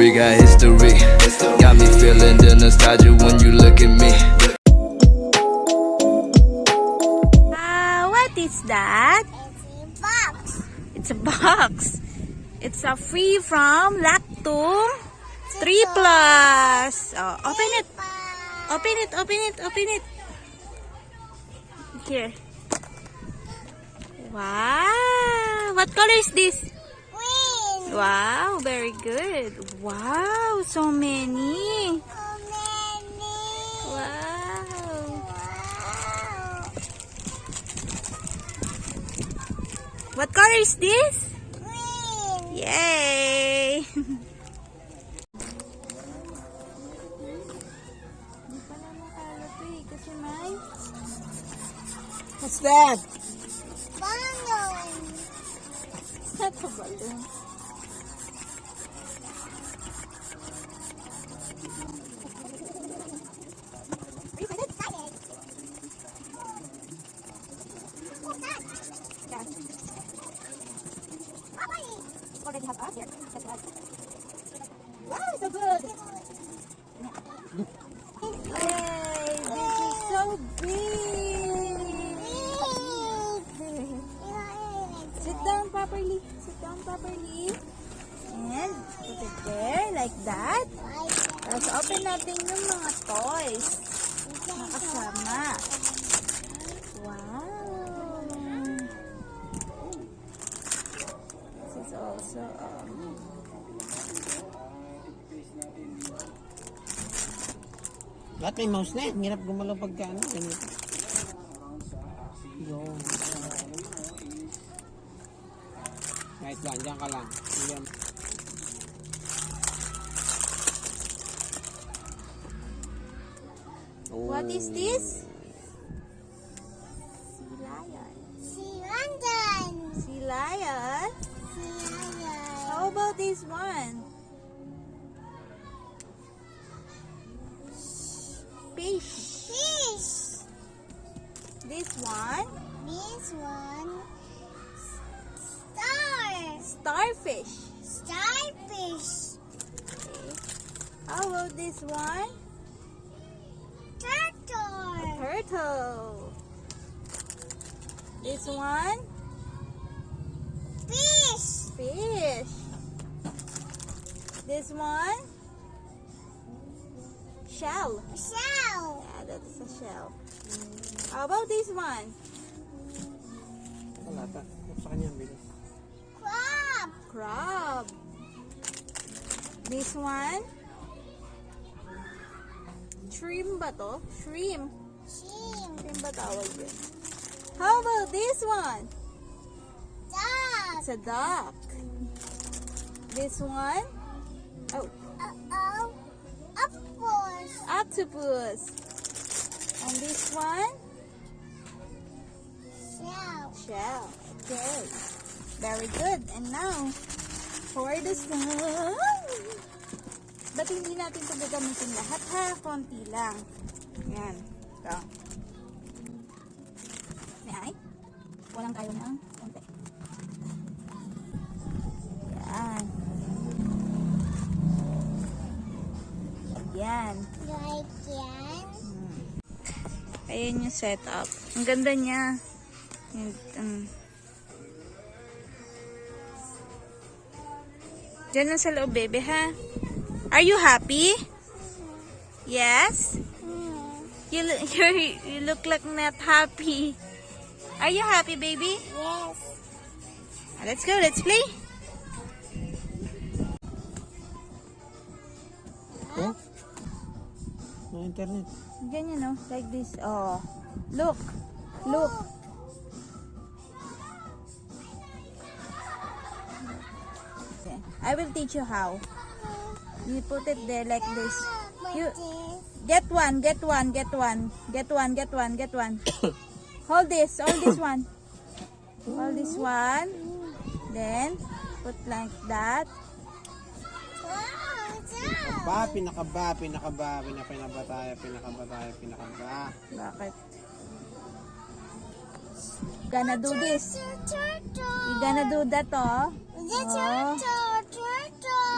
We got history. Got me feeling the nostalgia when you look at me. What is that? It's a box. It's a box. It's a free from Lactum 3 Plus. Oh, open it. Open it, open it, open it. Here. Wow. What color is this? Green. Wow, very good. Wow, so many. So many. Wow. Wow. What color is this? Green. Yay! What's that? Balloon. Not a balloon. Are you excited? What's that? Yeah. Already have us here. That's us. Wow, so good. Yay, this is so big. Sit down properly. Sit down properly. And put it there like that. Tapos open natin yung mga toys na kasama. Wow. This is also Lahat may mouse na yan. Hirap gumalaw pagka ano. Ganito. Yo. Right lang. Diyan ka lang. Diyan. What is this? Sea lion. See London. Sea lion? See London. How about this one? Fish. Fish. This one? This one. Star. Starfish. Starfish. Okay. How about this one? Turtle. Turtle. This one? Fish. Fish. This one? Shell. Shell. Yeah, that's a shell. How about this one? Wala ta. Sa kanya ang bilis. Crab. Crab. This one? Shrimp ba to? Shrimp. Shrimp. Shrimp ba tawag yun? How about this one? Duck. It's a duck. This one? Oh, Uh-oh. Octopus. octopus. And this one? Shell. Shell. Okay. Very good. And now, for the sun. Ba't hindi natin ito gagamitin lahat ha? Konti lang. Yan. Ito. Ay. Walang kayo ng konti. Yan. Yan. Like yan. Ayan yung setup. Ang ganda niya. Diyan lang sa loob, baby, ha? Are you happy? Yes? You look like not happy. Are you happy, baby? Yes. Let's go. Let's play. Oh? No internet. Ganyan, no? Like this. Oh. Look. Look. Okay. I will teach you how. You put it there like this. You get one, get one, get one, get one, get one, get one. Hold this one. Hold this one. Then put like that. Wow, Pinakaba tayo. Bakit? Gonna do this. Turtle. You gonna do that, oh. The turtle.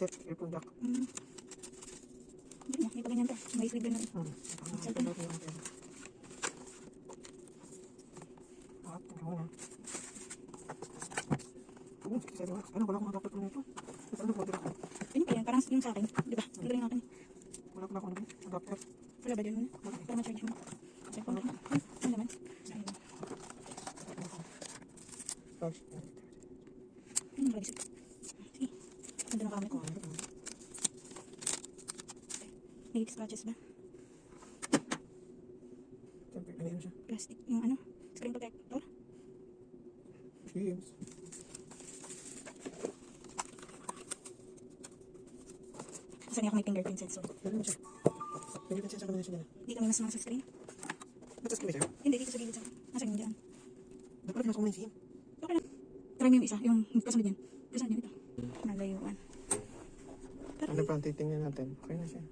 Careful, duck. May sleeve na. Cellphone na. Ano, wala akong adapter nito. Ano ba dito? Ano pa yan? Parang yung sa akin. Di ba? Gagaling natin. Wala akong adapter. Wala ba dyan muna? Para ma-charge mo. Cellphone na. Ano naman? Ayun. Ano ba isip? Sige. Ganda ng camera ko. May scratches ba? Siyempre, ano yun siya? Plastic. Yung ano? Screen protector. Games. Saan ako may fingerprint sensor? Ano yun siya? Pwede pa siya sa kanila siya. Dito may mas mga sa screen. Ba't sa screen siya? Hindi, dito sa gilid sa akin. Nasa gilid dyan. Dapat nasa kumulin siya. Okay lang. Try mo yung isa, yung kasunod yan. Kasunod yan dito. Nalayuan. Ano pa ang titingnan natin? Okay na siya.